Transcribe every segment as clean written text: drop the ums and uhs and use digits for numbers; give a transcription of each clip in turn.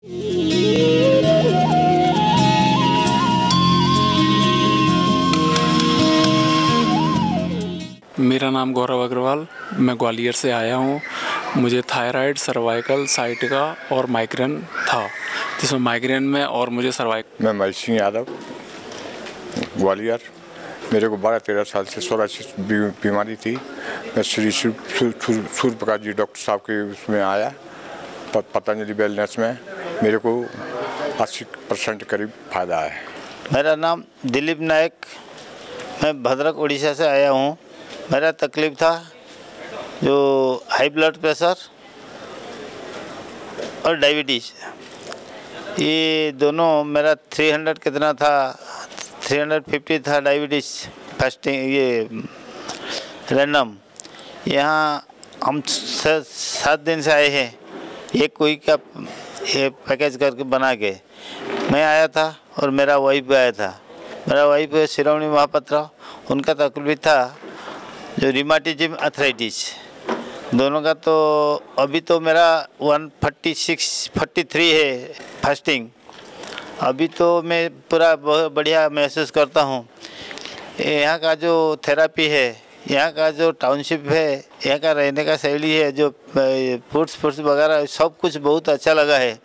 मेरा नाम गौरव अग्रवाल, मैं ग्वालियर से आया हूँ। मुझे थायराइड, सर्वाइकल, साइटिका और माइग्रेन था, जिसमें माइग्रेन में और मुझे सर्वाइकल। मैं महेश सिंह यादव, ग्वालियर। मेरे को 12-13 साल से सोरासिस बीमारी थी। मैं श्री सूर्य प्रकाश जी डॉक्टर साहब के उसमें आया, पतंजलि वेलनेस में। मेरे को 80% करीब फ़ायदा है। मेरा नाम दिलीप नायक, मैं भद्रक उड़ीसा से आया हूँ। मेरा तकलीफ़ था जो हाई ब्लड प्रेशर और डायबिटीज़, ये दोनों मेरा 300 कितना था, 350 था डायबिटीज़ फास्टिंग, ये रैंडम। यहाँ हम 7 दिन से आए हैं, एक वीक का ये पैकेज करके बना के मैं आया था और मेरा वाइफ भी आया था। मेरा वाइफ शिरोमणि महापात्रा, उनका तकलीफ था जो रिमाटिज्म अर्थराइटिस, दोनों का। तो अभी तो मेरा 146-43 है फास्टिंग। अभी तो मैं पूरा बहुत बढ़िया महसूस करता हूँ। यहाँ का जो थेरापी है, यहाँ का जो टाउनशिप है, यहाँ का रहने का शैली है, जो फूड्स वगैरह सब कुछ बहुत अच्छा लगा है।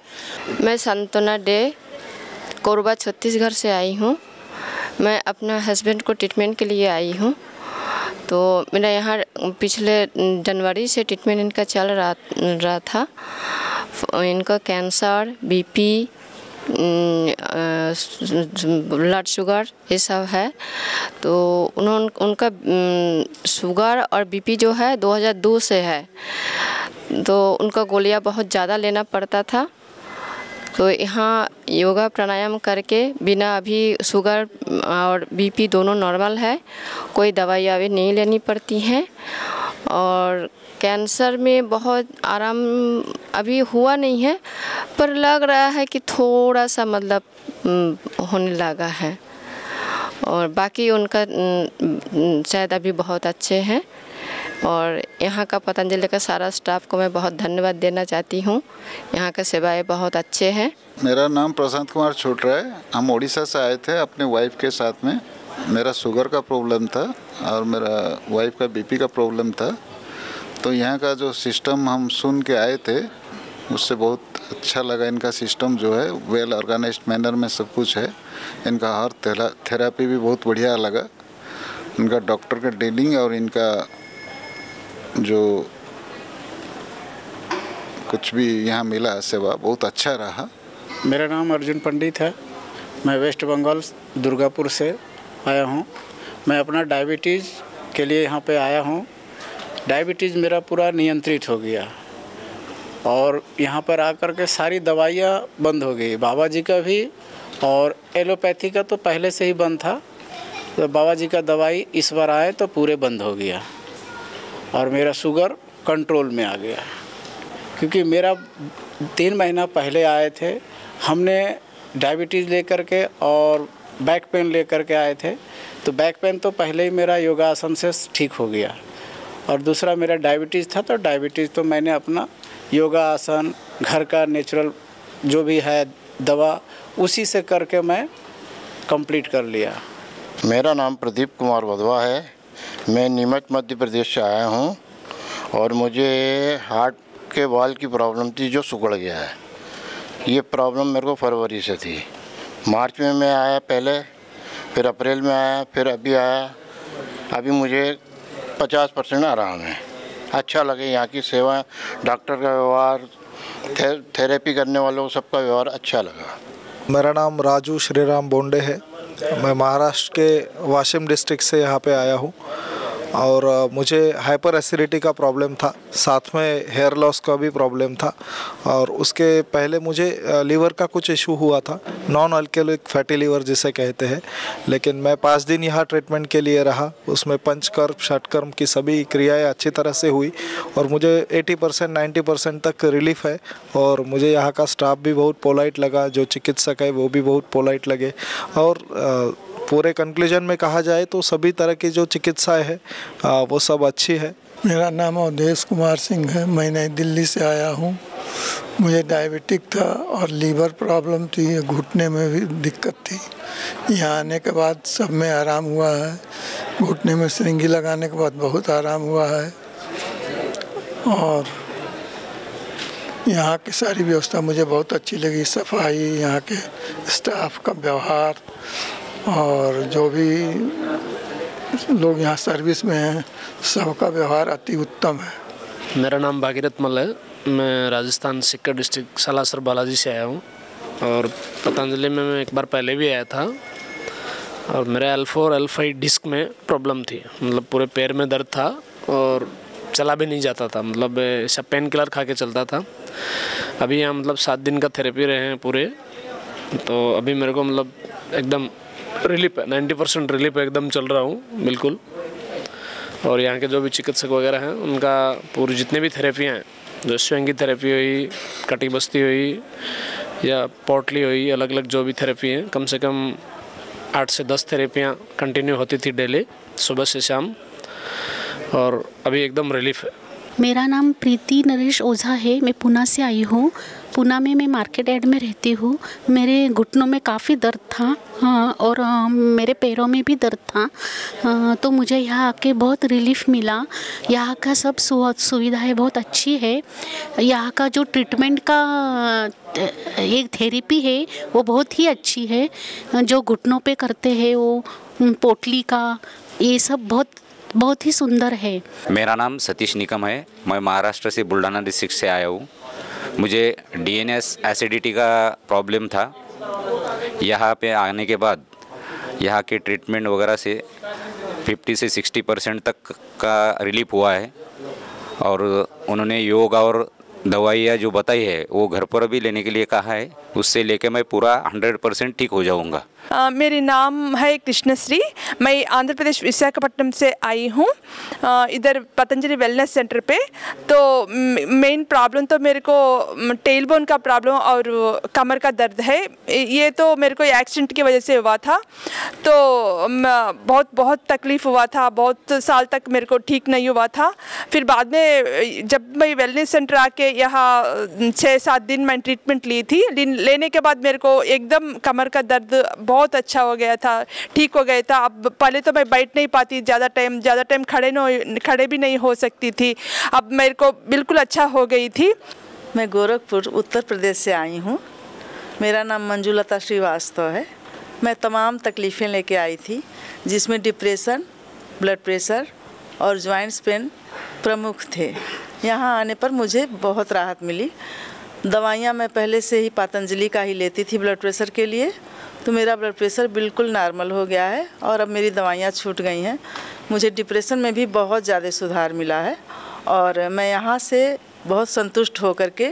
मैं संतना डे कोरबा छत्तीसगढ़ से आई हूँ। मैं अपना हस्बैंड को ट्रीटमेंट के लिए आई हूँ। तो मेरा यहाँ पिछले जनवरी से ट्रीटमेंट इनका चल रहा था। इनका कैंसर, बीपी, ब्लड शुगर ये सब है। तो उनका शुगर और बीपी जो है 2002 से है, तो उनका गोलियां बहुत ज़्यादा लेना पड़ता था। तो यहाँ योगा प्राणायाम करके बिना अभी शुगर और बीपी दोनों नॉर्मल है, कोई दवाई अभी नहीं लेनी पड़ती हैं। और कैंसर में बहुत आराम अभी हुआ नहीं है, पर लग रहा है कि थोड़ा सा मतलब होने लगा है। और बाकी उनका शायद अभी बहुत अच्छे हैं। और यहाँ का पतंजलि का सारा स्टाफ को मैं बहुत धन्यवाद देना चाहती हूँ। यहाँ के सेवाएं बहुत अच्छे हैं। मेरा नाम प्रशांत कुमार छोटरा है। हम उड़ीसा से आए थे अपने वाइफ के साथ में। मेरा शुगर का प्रॉब्लम था और मेरा वाइफ का बीपी का प्रॉब्लम था। तो यहाँ का जो सिस्टम हम सुन के आए थे, उससे बहुत अच्छा लगा। इनका सिस्टम जो है वेल ऑर्गेनाइज्ड मैनर में सब कुछ है। इनका हर थेरापी भी बहुत बढ़िया लगा। इनका डॉक्टर का डीलिंग और इनका जो कुछ भी यहाँ मिला सेवा बहुत अच्छा रहा। मेरा नाम अर्जुन पंडित है। मैं वेस्ट बंगाल दुर्गापुर से आया हूँ। मैं अपना डायबिटीज़ के लिए यहाँ पे आया हूँ। डायबिटीज़ मेरा पूरा नियंत्रित हो गया और यहाँ पर आकर के सारी दवाइयाँ बंद हो गई। बाबा जी का भी और एलोपैथी का तो पहले से ही बंद था। तो बाबा जी का दवाई इस बार आए तो पूरे बंद हो गया और मेरा शुगर कंट्रोल में आ गया। क्योंकि मेरा 3 महीना पहले आए थे, हमने डायबिटीज़ लेकर के और बैक पेन लेकर के आए थे। तो बैक पेन तो पहले ही मेरा योगासन से ठीक हो गया और दूसरा मेरा डायबिटीज़ था। तो डायबिटीज़ तो मैंने अपना योगासन, घर का नेचुरल जो भी है दवा, उसी से करके मैं कंप्लीट कर लिया। मेरा नाम प्रदीप कुमार वधवा है। मैं नीमच मध्य प्रदेश से आया हूँ और मुझे हार्ट के वाल की प्रॉब्लम थी जो सिकुड़ गया है। ये प्रॉब्लम मेरे को फरवरी से थी। मार्च में मैं आया पहले, फिर अप्रैल में आया, फिर अभी आया। अभी मुझे 50% आराम है। अच्छा लगे यहाँ की सेवा, डॉक्टर का व्यवहार, थेरेपी करने वालों सबका व्यवहार अच्छा लगा। मेरा नाम राजू श्रीराम बोंडे है। मैं महाराष्ट्र के वाशिम डिस्ट्रिक्ट से यहाँ पे आया हूँ और मुझे हाइपर एसिडिटी का प्रॉब्लम था, साथ में हेयर लॉस का भी प्रॉब्लम था। और उसके पहले मुझे लीवर का कुछ इशू हुआ था, नॉन अल्कोहलिक फैटी लीवर जिसे कहते हैं। लेकिन मैं 5 दिन यहाँ ट्रीटमेंट के लिए रहा। उसमें पंचकर्म, षटकर्म की सभी क्रियाएं अच्छी तरह से हुई और मुझे 80% 90% तक रिलीफ है। और मुझे यहाँ का स्टाफ भी बहुत पोलाइट लगा, जो चिकित्सक है वो भी बहुत पोलाइट लगे। और पूरे कंक्लूजन में कहा जाए तो सभी तरह की जो चिकित्साएं है वो सब अच्छी है। मेरा नाम अवधेश कुमार सिंह है। मैं नई दिल्ली से आया हूँ। मुझे डायबिटिक था और लीवर प्रॉब्लम थी, घुटने में भी दिक्कत थी। यहाँ आने के बाद सब में आराम हुआ है। घुटने में सिरिंगी लगाने के बाद बहुत आराम हुआ है और यहाँ की सारी व्यवस्था मुझे बहुत अच्छी लगी। सफाई, यहाँ के स्टाफ का व्यवहार और जो भी लोग यहाँ सर्विस में हैं सबका व्यवहार अति उत्तम है। मेरा नाम भागीरथ मल है। मैं राजस्थान सिक्कर डिस्ट्रिक्ट सालासर बालाजी से आया हूँ और पतंजलि में मैं एक बार पहले भी आया था और मेरा L4 L5 डिस्क में प्रॉब्लम थी। मतलब पूरे पैर में दर्द था और चला भी नहीं जाता था, मतलब ऐसा पेन किलर खा के चलता था। अभी यहाँ मतलब 7 दिन का थेरेपी रहे हैं पूरे, तो अभी मेरे को मतलब एकदम रिलीफ है, 90% रिलीफ एकदम चल रहा हूँ बिल्कुल। और यहाँ के जो भी चिकित्सक वगैरह हैं उनका पूरी जितने भी थेरेपियाँ हैं, जो श्वेंगी थेरेपी हुई, कटी बस्ती हुई या पोटली हुई, अलग अलग जो भी थेरेपी हैं, कम से कम 8 से 10 थेरेपियाँ कंटिन्यू होती थी डेली, सुबह से शाम, और अभी एकदम रिलीफ है। मेरा नाम प्रीति नरेश ओझा है। मैं पूना से आई हूँ। पूना में मैं मार्केट यार्ड में रहती हूँ। मेरे घुटनों में काफ़ी दर्द था और मेरे पैरों में भी दर्द था, तो मुझे यहाँ आके बहुत रिलीफ मिला। यहाँ का सब सुविधाएं बहुत अच्छी है। यहाँ का जो ट्रीटमेंट का एक थेरेपी है वो बहुत ही अच्छी है। जो घुटनों पे करते हैं वो पोटली का, ये सब बहुत ही सुंदर है। मेरा नाम सतीश निकम है। मैं महाराष्ट्र से बुल्ढाना डिस्ट्रिक्ट से आया हूँ। मुझे DNS एसिडिटी का प्रॉब्लम था। यहाँ पे आने के बाद यहाँ के ट्रीटमेंट वगैरह से 50 से 60% तक का रिलीफ हुआ है और उन्होंने योग और दवाइयाँ जो बताई है वो घर पर भी लेने के लिए कहा है। उससे लेके मैं पूरा 100% ठीक हो जाऊँगा। मेरी नाम है कृष्णश्री। मैं आंध्र प्रदेश विशाखापट्टनम से आई हूँ, इधर पतंजलि वेलनेस सेंटर पे। तो मेन प्रॉब्लम तो मेरे को टेल बोन का प्रॉब्लम और कमर का दर्द है। ये तो मेरे को एक्सीडेंट की वजह से हुआ था, तो बहुत तकलीफ़ हुआ था। बहुत साल तक मेरे को ठीक नहीं हुआ था। फिर बाद में जब मैं वेलनेस सेंटर आके यहाँ 6-7 दिन मैं ट्रीटमेंट ली थी। लेने के बाद मेरे को एकदम कमर का दर्द बहुत अच्छा हो गया था, ठीक हो गया था। अब पहले तो मैं बैठ नहीं पाती, ज़्यादा टाइम खड़े भी नहीं हो सकती थी। अब मेरे को बिल्कुल अच्छा हो गई थी। मैं गोरखपुर उत्तर प्रदेश से आई हूँ। मेरा नाम मंजुलता श्रीवास्तव है। मैं तमाम तकलीफ़ें लेके आई थी, जिसमें डिप्रेशन, ब्लड प्रेशर और जॉइंट्स पेन प्रमुख थे। यहाँ आने पर मुझे बहुत राहत मिली। दवाइयाँ मैं पहले से ही पतंजलि का ही लेती थी ब्लड प्रेशर के लिए, तो मेरा ब्लड प्रेशर बिल्कुल नॉर्मल हो गया है और अब मेरी दवाइयाँ छूट गई हैं। मुझे डिप्रेशन में भी बहुत ज़्यादा सुधार मिला है और मैं यहाँ से बहुत संतुष्ट होकर के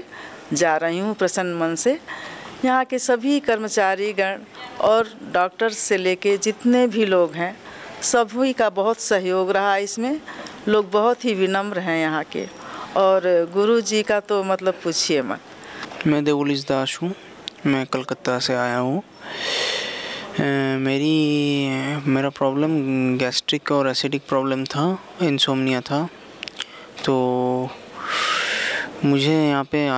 जा रही हूँ प्रसन्न मन से। यहाँ के सभी कर्मचारीगण और डॉक्टर से लेके जितने भी लोग हैं, सभी का बहुत सहयोग रहा इसमें। लोग बहुत ही विनम्र हैं यहाँ के, और गुरु जी का तो मतलब पूछिए मत। मैं देवुलिस दास हूँ। मैं कलकत्ता से आया हूँ। मेरा प्रॉब्लम गैस्ट्रिक और एसिडिक प्रॉब्लम था, इंसोम्निया था। तो मुझे यहाँ पे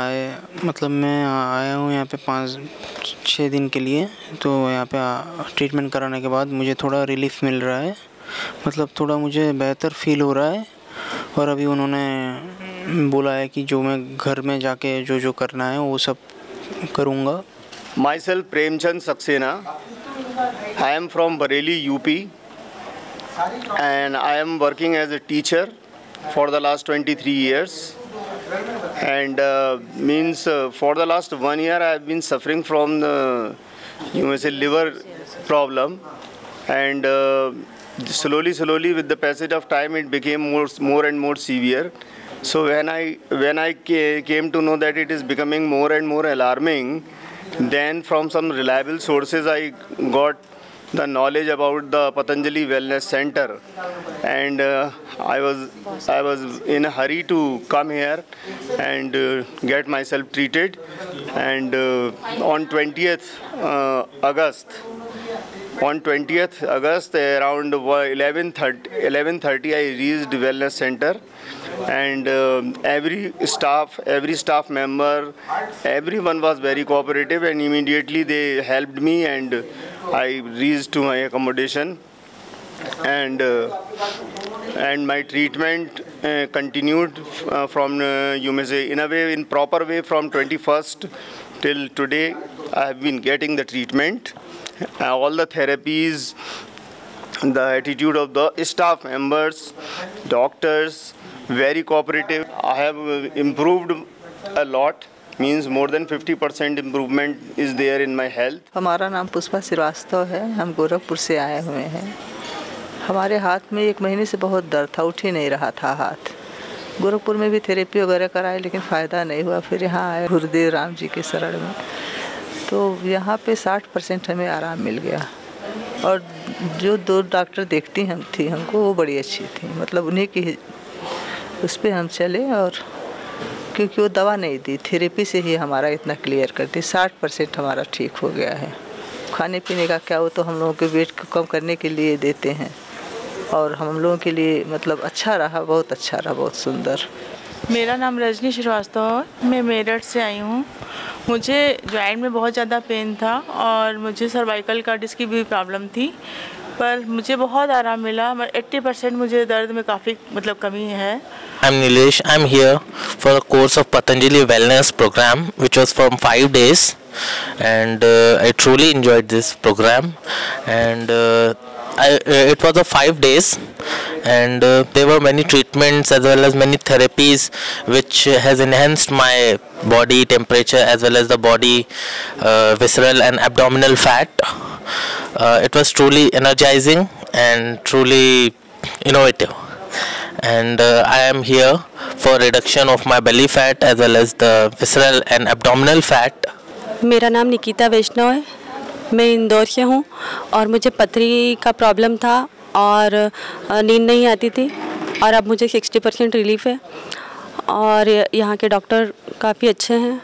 मतलब मैं आया हूँ यहाँ पे 5-6 दिन के लिए। तो यहाँ पे ट्रीटमेंट कराने के बाद मुझे थोड़ा रिलीफ मिल रहा है, मतलब थोड़ा मुझे बेहतर फील हो रहा है। और अभी उन्होंने बोला है कि जो मैं घर में जाके जो करना है वो सब करूँगा। Myself Premchand Saxena. I am from Bareilly, UP, and I am working as a teacher for the last 23 years. And for the last 1 year I have been suffering from the liver problem, and slowly with the passage of time it became more and more severe. So when I came to know that it is becoming more and more alarming, then from some reliable sources I got the knowledge about the Patanjali Wellness Center, and I was in a hurry to come here and get myself treated. And on 20th August around 11:30 I reached Wellness Center, and every staff member, everyone was very cooperative, and immediately they helped me, and I reached to my accommodation, and my treatment continued from you may say in proper way from 21st till today. I have been getting the treatment, all the therapies, the attitude of the staff members, doctors, very cooperative. I have improved a lot, means more than 50% improvement is there in my health. हमारा नाम पुष्पा श्रीवास्तव है, हम गोरखपुर से आए हुए हैं। हमारे हाथ में 1 महीने से बहुत दर्द था, उठ ही नहीं रहा था हाथ। गोरखपुर में भी थेरेपी वगैरह कराए लेकिन फ़ायदा नहीं हुआ। फिर यहाँ आए गुरुदेव राम जी के शरण में, तो यहाँ पे 60% हमें आराम मिल गया। और जो 2 डॉक्टर देखती थी हमको, वो बड़ी अच्छी थी, मतलब उन्हीं की उस पर हम चले, और क्योंकि वो दवा नहीं दी, थेरेपी से ही हमारा इतना क्लियर करती। 60% हमारा ठीक हो गया है। खाने पीने का क्या, वो तो हम लोगों के वेट को कम करने के लिए देते हैं, और हम लोगों के लिए मतलब अच्छा रहा, बहुत अच्छा रहा, बहुत सुंदर। मेरा नाम रजनी श्रीवास्तव है, मैं मेरठ से आई हूँ। मुझे जॉइंट में बहुत ज़्यादा पेन था और मुझे सर्वाइकल का डिस्क की भी प्रॉब्लम थी, पर मुझे बहुत आराम मिला। 80% मुझे दर्द में काफ़ी मतलब कमी है। I'm Nilesh. I'm here for a course of Patanjali Wellness program, which was from 5 days, and I truly enjoyed this program. And it was of 5 days, and there were many treatments as well as many therapies, which has enhanced my body temperature as well as the body visceral and abdominal fat. It was truly energizing and truly innovative, and I am here for reduction of my belly fat as well as the visceral and abdominal fat. मेरा नाम निकिता वैष्णव है, मैं इंदौर से हूँ और मुझे पथरी का प्रॉब्लम था और नींद नहीं आती थी, और अब मुझे 60% रिलीफ है, और यहाँ के डॉक्टर काफ़ी अच्छे हैं,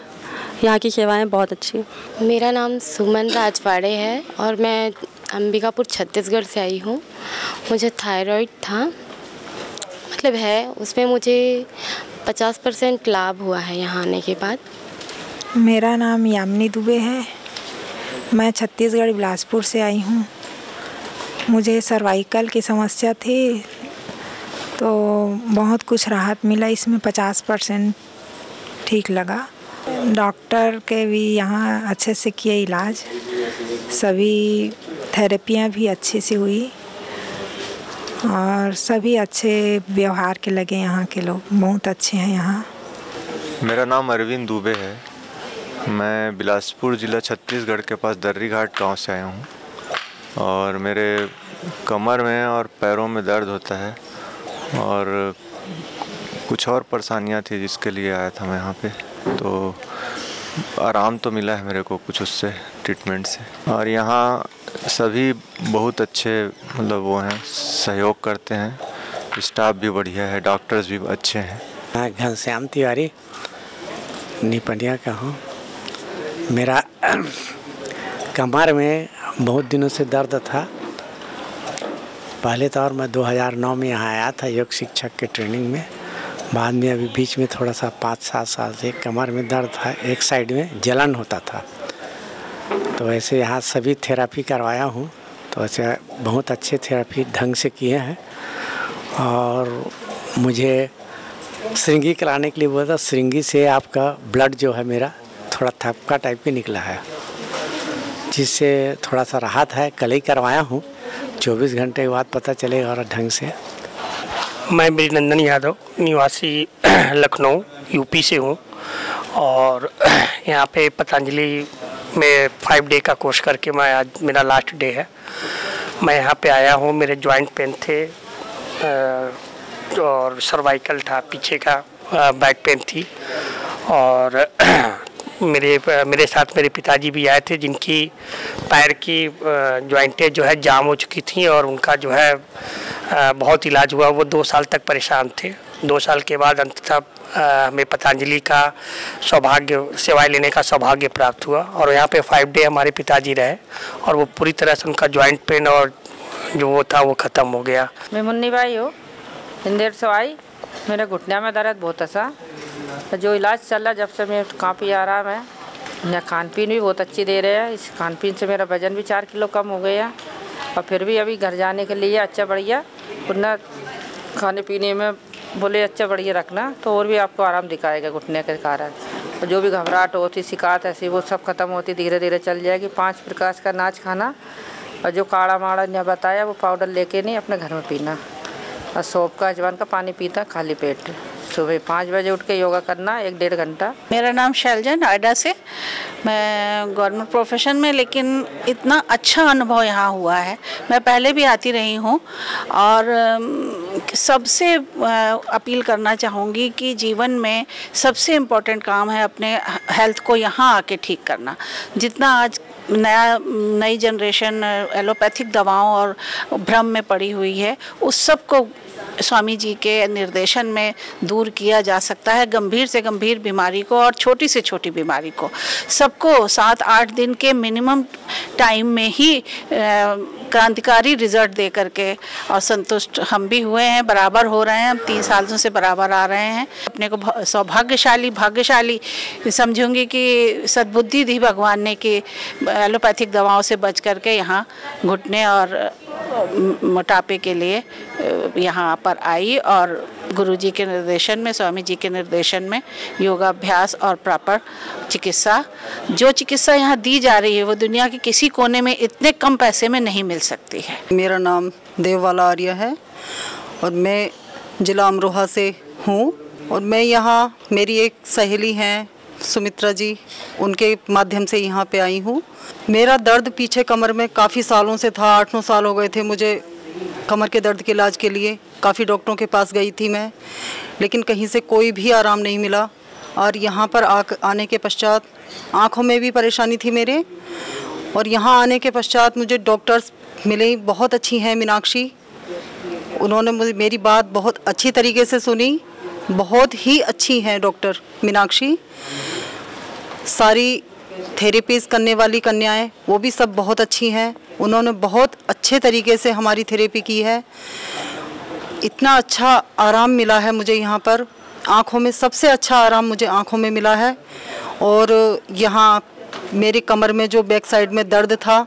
यहाँ की सेवाएं बहुत अच्छी हैं। मेरा नाम सुमन राजवाड़े है और मैं अंबिकापुर छत्तीसगढ़ से आई हूँ। मुझे थायराइड था, मतलब है, उसमें मुझे 50% लाभ हुआ है यहाँ आने के बाद। मेरा नाम यामिनी दुबे है, मैं छत्तीसगढ़ बिलासपुर से आई हूँ। मुझे सर्वाइकल की समस्या थी, तो बहुत कुछ राहत मिला, इसमें 50% ठीक लगा। डॉक्टर के भी यहाँ अच्छे से किए इलाज, सभी थेरेपियाँ भी अच्छे से हुई और सभी अच्छे व्यवहार के लगे। यहाँ के लोग बहुत अच्छे हैं यहाँ। मेरा नाम अरविंद दुबे है, मैं बिलासपुर ज़िला छत्तीसगढ़ के पास दर्री घाट गाँव से आया हूँ, और मेरे कमर में और पैरों में दर्द होता है और कुछ और परेशानियाँ थी जिसके लिए आया था मैं यहाँ पे। तो आराम तो मिला है मेरे को कुछ उससे, ट्रीटमेंट से, और यहाँ सभी बहुत अच्छे मतलब वो हैं, सहयोग करते हैं, स्टाफ भी बढ़िया है, डॉक्टर्स भी अच्छे हैं। मैं घनश्याम तिवारी निपटिया का हूँ। मेरा कमर में बहुत दिनों से दर्द था। पहले तो और मैं 2009 में यहाँ आया था योग शिक्षक के ट्रेनिंग में, बाद में अभी बीच में थोड़ा सा 5-7 साल से कमर में दर्द था, एक साइड में जलन होता था। तो ऐसे यहाँ सभी थेरेपी करवाया हूँ, तो ऐसे बहुत अच्छे थेरेपी ढंग से किए हैं। और मुझे श्रृंगी कराने के लिए बोला था, श्रृंगी से आपका ब्लड जो है मेरा थोड़ा थपका टाइप के निकला है, जिससे थोड़ा सा राहत है। कल ही करवाया हूँ, 24 घंटे के बाद पता चलेगा और ढंग से। मैं बिजनंदन यादव, निवासी लखनऊ यूपी से हूँ, और यहाँ पे पतंजलि में 5 डे का कोर्स करके मैं आज मेरा लास्ट डे है। मैं यहाँ पे आया हूँ, मेरे जॉइंट पेन थे और सर्वाइकल था, पीछे का बैक पेन थी, और मेरे साथ मेरे पिताजी भी आए थे, जिनकी पैर की जॉइंटें जो है जाम हो चुकी थी और उनका जो है बहुत इलाज हुआ। वो 2 साल तक परेशान थे। 2 साल के बाद अंततः हमें पतंजलि का सौभाग्य, सेवाएं लेने का सौभाग्य प्राप्त हुआ, और यहाँ पे 5 डे हमारे पिताजी रहे और वो पूरी तरह से उनका जॉइंट पेन और जो वो था वो ख़त्म हो गया। मैं मुन्नी बाई हूँ, इंदौर से आई। मेरे घुटने में दर्द बहुत सा, जो इलाज चल रहा जब से मैं काफ़ी आराम है। यहाँ खान पीन भी बहुत अच्छी दे रहे हैं, इस खान पीन से मेरा वज़न भी 4 किलो कम हो गया। और फिर भी अभी घर जाने के लिए अच्छा बढ़िया वरना खाने पीने में बोले अच्छा बढ़िया रखना, तो और भी आपको आराम दिखाएगा घुटने के कारण। तो जो भी घबराहट होती, शिकायत ऐसी, वो सब खत्म होती, धीरे धीरे चल जाएगी। 5 प्रकार का अनाज खाना और जो काढ़ा माड़ा ने बताया वो पाउडर लेके नहीं अपने घर में पीना, और सौंफ का अजवाइन का पानी पीता खाली पेट। सुबह 5 बजे उठ के योगा करना 1-1.5 घंटा। मेरा नाम शैलजा, नोएडा से। मैं गवर्नमेंट प्रोफेशन में, लेकिन इतना अच्छा अनुभव यहाँ हुआ है। मैं पहले भी आती रही हूँ और सबसे अपील करना चाहूँगी कि जीवन में सबसे इम्पोर्टेंट काम है अपने हेल्थ को यहाँ आके ठीक करना। जितना आज नई जनरेशन एलोपैथिक दवाओं और भ्रम में पड़ी हुई है, उस सब को स्वामी जी के निर्देशन में दूर किया जा सकता है। गंभीर से गंभीर बीमारी को और छोटी से छोटी बीमारी को सबको 7-8 दिन के मिनिमम टाइम में ही क्रांतिकारी रिजल्ट दे करके और संतुष्ट हम भी हुए हैं, बराबर हो रहे हैं। हम 3 सालों से बराबर आ रहे हैं। अपने को भाग्यशाली समझूंगी कि सद्बुद्धि दी भगवान ने कि एलोपैथिक दवाओं से बच करके यहाँ घुटने और मोटापे के लिए यहाँ पर आई, और गुरुजी के निर्देशन में, स्वामी जी के निर्देशन में योगाभ्यास और प्रॉपर चिकित्सा, जो चिकित्सा यहाँ दी जा रही है वो दुनिया के किसी कोने में इतने कम पैसे में नहीं मिल सकती है। मेरा नाम देववाला आर्य है और मैं जिला अमरोहा से हूँ, और मैं यहाँ, मेरी एक सहेली हैं सुमित्रा जी, उनके माध्यम से यहाँ पे आई हूँ। मेरा दर्द पीछे कमर में काफ़ी सालों से था, 8-9 साल हो गए थे मुझे कमर के दर्द के इलाज के लिए। काफ़ी डॉक्टरों के पास गई थी मैं, लेकिन कहीं से कोई भी आराम नहीं मिला। और यहाँ पर आने के पश्चात आँखों में भी परेशानी थी मेरे, और यहाँ आने के पश्चात मुझे डॉक्टर्स मिले, बहुत अच्छी हैं मीनाक्षी। उन्होंने मुझे मेरी बात बहुत अच्छी तरीके से सुनी, बहुत ही अच्छी हैं डॉक्टर मीनाक्षी। सारी थेरेपीज़ करने वाली कन्याएं वो भी सब बहुत अच्छी हैं। उन्होंने बहुत अच्छे तरीके से हमारी थेरेपी की है। इतना अच्छा आराम मिला है मुझे यहाँ पर, आँखों में सबसे अच्छा आराम मुझे आँखों में मिला है। और यहाँ मेरी कमर में जो बैक साइड में दर्द था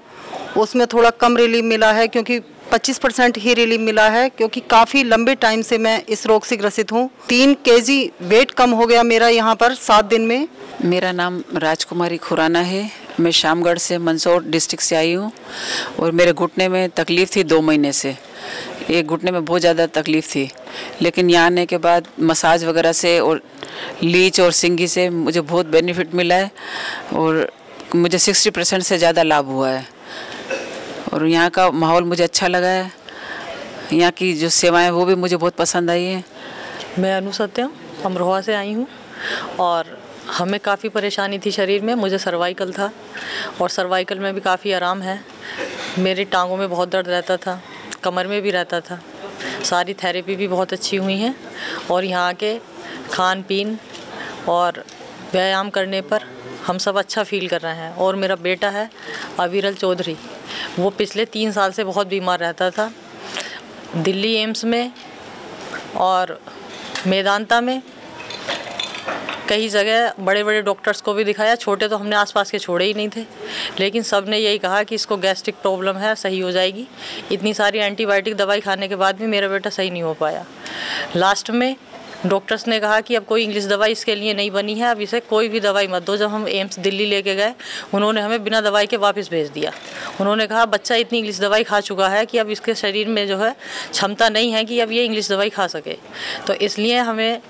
उसमें थोड़ा कम रिलीफ मिला है, क्योंकि 25% ही रिलीफ मिला है, क्योंकि काफ़ी लंबे टाइम से मैं इस रोग से ग्रसित हूँ। 3 kg वेट कम हो गया मेरा यहाँ पर 7 दिन में। मेरा नाम राजकुमारी खुराना है। मैं शामगढ़ से, मंदसौर डिस्ट्रिक्ट से आई हूँ, और मेरे घुटने में तकलीफ़ थी 2 महीने से। एक घुटने में बहुत ज़्यादा तकलीफ़ थी, लेकिन यहाँ आने के बाद मसाज वगैरह से और लीच और सिंगी से मुझे बहुत बेनिफिट मिला है, और मुझे 60% से ज़्यादा लाभ हुआ है। और यहाँ का माहौल मुझे अच्छा लगा है, यहाँ की जो सेवाएं वो भी मुझे बहुत पसंद आई हैं। मैं अनु सत्यम अमरोहा से आई हूँ, और हमें काफ़ी परेशानी थी शरीर में। मुझे सर्वाइकल था, और सर्वाइकल में भी काफ़ी आराम है। मेरी टांगों में बहुत दर्द रहता था, कमर में भी रहता था। सारी थेरेपी भी बहुत अच्छी हुई हैं, और यहाँ के खान पीन और व्यायाम करने पर हम सब अच्छा फील कर रहे हैं। और मेरा बेटा है अविरल चौधरी, वो पिछले 3 साल से बहुत बीमार रहता था। दिल्ली एम्स में और मेदांता में कई जगह बड़े बड़े डॉक्टर्स को भी दिखाया, छोटे तो हमने आसपास के छोड़े ही नहीं थे, लेकिन सब ने यही कहा कि इसको गैस्ट्रिक प्रॉब्लम है, सही हो जाएगी। इतनी सारी एंटीबायोटिक दवाई खाने के बाद भी मेरा बेटा सही नहीं हो पाया। लास्ट में डॉक्टर्स ने कहा कि अब कोई इंग्लिश दवाई इसके लिए नहीं बनी है, अब इसे कोई भी दवाई मत दो। जब हम एम्स दिल्ली लेके गए, उन्होंने हमें बिना दवाई के वापस भेज दिया। उन्होंने कहा बच्चा इतनी इंग्लिश दवाई खा चुका है कि अब इसके शरीर में जो है क्षमता नहीं है कि अब ये इंग्लिश दवाई खा सके। तो इसलिए हमें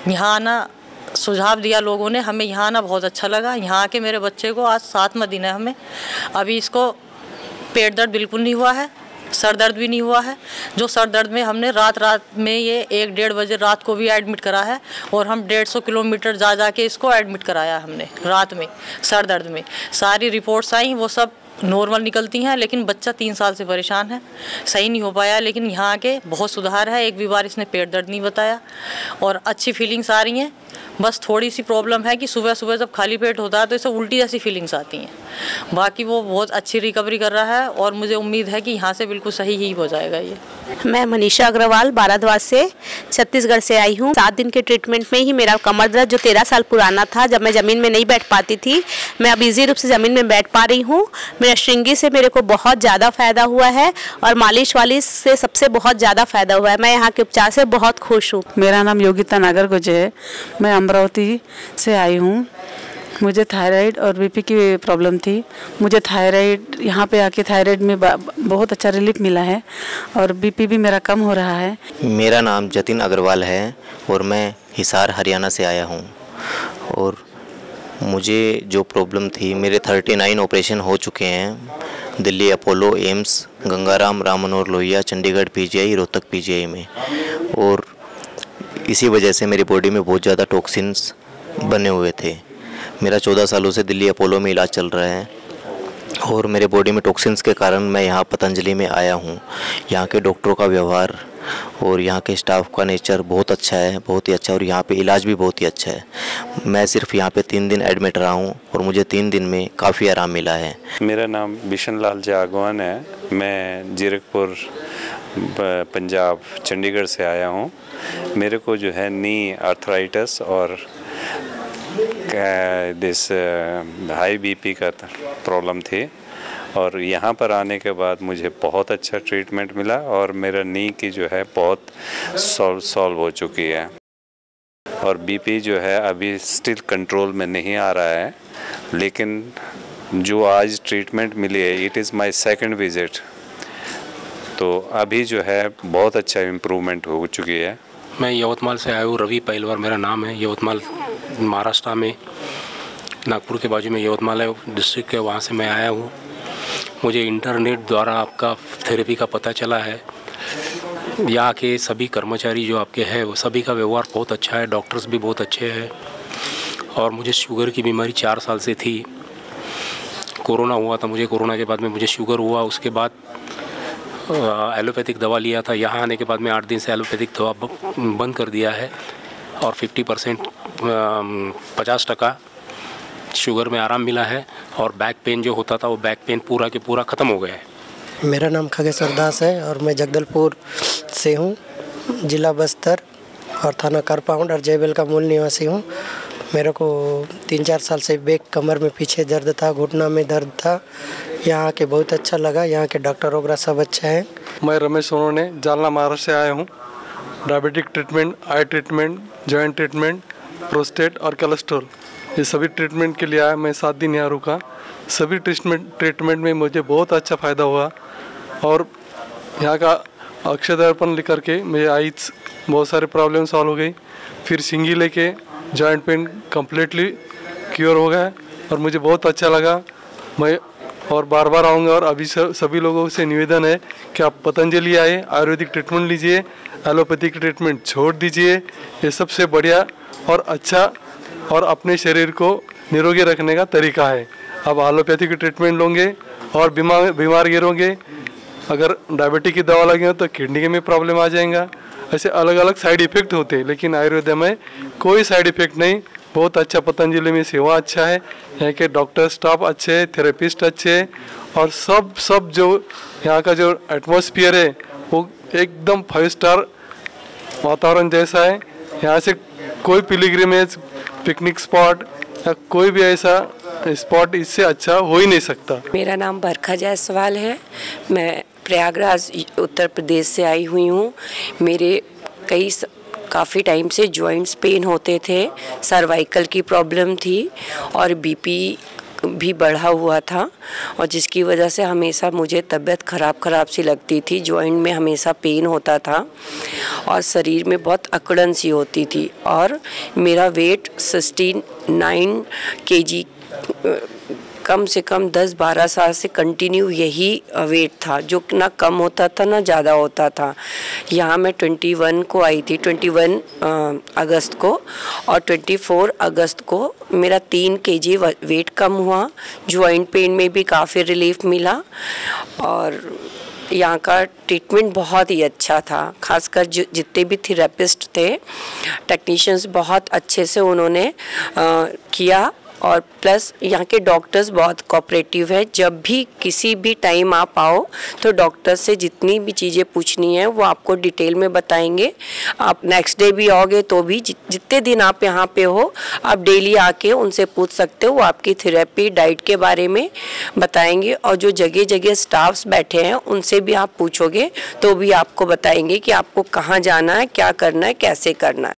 यहाँ आना सुझाव दिया लोगों ने, हमें यहाँ आना बहुत अच्छा लगा। यहाँ आके मेरे बच्चे को आज 7वां दिन है हमें, अभी इसको पेट दर्द बिल्कुल नहीं हुआ है, सर दर्द भी नहीं हुआ है। जो सर दर्द में हमने रात में ये 1-1:30 बजे रात को भी एडमिट करा है, और हम 150 किलोमीटर जा के इसको एडमिट कराया हमने रात में सर दर्द में। सारी रिपोर्ट्स आई, वो सब नॉर्मल निकलती हैं, लेकिन बच्चा 3 साल से परेशान है, सही नहीं हो पाया। लेकिन यहाँ आके बहुत सुधार है। एक भी बार इसने पेट दर्द नहीं बताया और अच्छी फीलिंग्स आ रही हैं। बस थोड़ी सी प्रॉब्लम है कि सुबह सुबह जब खाली पेट होता है तो इसे उल्टी जैसी फीलिंग्स आती हैं। बाकी वो बहुत अच्छी रिकवरी कर रहा है और मुझे उम्मीद है कि यहाँ से बिल्कुल सही ही हो जाएगा ये। मैं मनीषा अग्रवाल बाराद्वाज से छत्तीसगढ़ से आई हूँ। 7 दिन के ट्रीटमेंट में ही मेरा कमर दर्द जो 13 साल पुराना था, जब मैं ज़मीन में नहीं बैठ पाती थी, मैं अब ईजी रूप से ज़मीन में बैठ पा रही हूँ। मेरा श्रृंगी से मेरे को बहुत ज़्यादा फ़ायदा हुआ है और मालिश वालिश से सबसे बहुत ज़्यादा फ़ायदा हुआ है। मैं यहाँ के उपचार से बहुत खुश हूँ। मेरा नाम योगिता नागरगुजे है। मैं अमरावती से आई हूँ। मुझे थायराइड और बीपी की प्रॉब्लम थी। मुझे थायराइड यहाँ पे आके थायराइड में बहुत अच्छा रिलीफ मिला है और बीपी भी मेरा कम हो रहा है। मेरा नाम जतिन अग्रवाल है और मैं हिसार हरियाणा से आया हूँ। और मुझे जो प्रॉब्लम थी, मेरे 39 ऑपरेशन हो चुके हैं Delhi Apollo, AIIMS, Gangaram, Rammanohar Lohia, Chandigarh PGI, Rohtak PGI में। और इसी वजह से मेरी बॉडी में बहुत ज़्यादा टॉक्सिन्स बने हुए थे। मेरा 14 सालों से दिल्ली अपोलो में इलाज चल रहा है और मेरे बॉडी में टॉक्सिन्स के कारण मैं यहाँ पतंजलि में आया हूँ। यहाँ के डॉक्टरों का व्यवहार और यहाँ के स्टाफ का नेचर बहुत अच्छा है, बहुत ही अच्छा, और यहाँ पे इलाज भी बहुत ही अच्छा है। मैं सिर्फ यहाँ पे 3 दिन एडमिट रहा हूँ और मुझे 3 दिन में काफ़ी आराम मिला है। मेरा नाम बिशन लाल जागवान है। मैं जीरकपुर पंजाब चंडीगढ़ से आया हूँ। मेरे को जो है नी आर्थराइटिस और दिस हाई बीपी का प्रॉब्लम थी और यहाँ पर आने के बाद मुझे बहुत अच्छा ट्रीटमेंट मिला और मेरा नी की जो है बहुत सॉल्व हो चुकी है और बीपी जो है अभी स्टिल कंट्रोल में नहीं आ रहा है। लेकिन जो आज ट्रीटमेंट मिली है, it is my second visit, तो अभी जो है बहुत अच्छा इम्प्रूवमेंट हो चुकी है। मैं यवतमाल से आया हूँ। रवि पहलवार मेरा नाम है। यवतमाल महाराष्ट्र में, नागपुर के बाजू में यवतमाल है डिस्ट्रिक्ट है, वहाँ से मैं आया हूँ। मुझे इंटरनेट द्वारा आपका थेरेपी का पता चला है। यहाँ के सभी कर्मचारी जो आपके हैं वो सभी का व्यवहार बहुत अच्छा है, डॉक्टर्स भी बहुत अच्छे हैं। और मुझे शुगर की बीमारी 4 साल से थी। कोरोना हुआ था मुझे, कोरोना के बाद में मुझे शुगर हुआ। उसके बाद एलोपैथिक दवा लिया था। यहाँ आने के बाद में 8 दिन से एलोपैथिक दवा बंद कर दिया है और 50% 50% शुगर में आराम मिला है और बैक पेन जो होता था वो बैक पेन पूरा के पूरा ख़त्म हो गया है। मेरा नाम खगेश्वर दास है और मैं जगदलपुर से हूँ, ज़िला बस्तर और थाना करपाउंड और जयबेल का मूल निवासी हूँ। मेरे को 3-4 साल से बैक कमर में पीछे दर्द था, घुटना में दर्द था। यहाँ आके बहुत अच्छा लगा। यहाँ के डॉक्टर वगैरह सब अच्छा है। मैं रमेश सोनोने जालना महाराष्ट्र से आया हूँ। डायबिटिक ट्रीटमेंट, आई ट्रीटमेंट, जॉइंट ट्रीटमेंट, प्रोस्टेट और कोलेस्ट्रॉल, ये सभी ट्रीटमेंट के लिए आया। मैं 7 दिन यहाँ रुका। सभी ट्रीटमेंट में मुझे बहुत अच्छा फ़ायदा हुआ और यहाँ का अक्षय दर्पण लेकर के मेरे आईज बहुत सारे प्रॉब्लम सॉल्व हो गई। फिर सिंगी लेके जॉइंट पेन कम्प्लीटली क्योर हो गया और मुझे बहुत अच्छा लगा। मैं और बार बार आऊँगा और अभी सभी लोगों से निवेदन है कि आप पतंजलि आए, आयुर्वेदिक ट्रीटमेंट लीजिए, एलोपैथिक ट्रीटमेंट छोड़ दीजिए। ये सबसे बढ़िया और अच्छा और अपने शरीर को निरोगी रखने का तरीका है। अब एलोपैथिक ट्रीटमेंट लोगे और बीमार गिरोगे। अगर डायबिटिक की दवा लगे तो किडनी में प्रॉब्लम आ जाएगा। ऐसे अलग अलग साइड इफ़ेक्ट होते हैं, लेकिन आयुर्वेद में कोई साइड इफ़ेक्ट नहीं। बहुत अच्छा पतंजलि में सेवा अच्छा है। यहाँ के डॉक्टर स्टाफ अच्छे हैं, थेरेपिस्ट अच्छे हैं और सब जो यहाँ का जो एटमॉस्फेयर है वो एकदम 5 स्टार वातावरण जैसा है। यहाँ से कोई पिलग्रिमेज, पिकनिक स्पॉट या कोई भी ऐसा स्पॉट इससे अच्छा हो ही नहीं सकता। मेरा नाम बरखा जायसवाल है। मैं प्रयागराज उत्तर प्रदेश से आई हुई हूँ। मेरे काफ़ी टाइम से जॉइंट्स पेन होते थे, सर्वाइकल की प्रॉब्लम थी और बीपी भी बढ़ा हुआ था और जिसकी वजह से हमेशा मुझे तबीयत ख़राब सी लगती थी। जॉइंट में हमेशा पेन होता था और शरीर में बहुत अकड़न सी होती थी और मेरा वेट 69 kg कम से कम 10-12 साल से कंटिन्यू यही वेट था, जो ना कम होता था ना ज़्यादा होता था। यहाँ मैं 21 को आई थी, 21 अगस्त को, और 24 अगस्त को मेरा 3 kg वेट कम हुआ। जॉइंट पेन में भी काफ़ी रिलीफ मिला और यहाँ का ट्रीटमेंट बहुत ही अच्छा था। खासकर जितने भी थेरेपिस्ट थे, टेक्नीशियंस बहुत अच्छे से उन्होंने किया, और प्लस यहाँ के डॉक्टर्स बहुत कोऑपरेटिव है। जब भी किसी भी टाइम आप आओ तो डॉक्टर से जितनी भी चीज़ें पूछनी है वो आपको डिटेल में बताएंगे। आप नेक्स्ट डे भी आओगे तो भी जितने दिन आप यहाँ पे हो आप डेली आके उनसे पूछ सकते हो। वो आपकी थेरेपी, डाइट के बारे में बताएंगे, और जो जगह जगह स्टाफ्स बैठे हैं उनसे भी आप पूछोगे तो भी आपको बताएंगे कि आपको कहाँ जाना है, क्या करना है, कैसे करना है।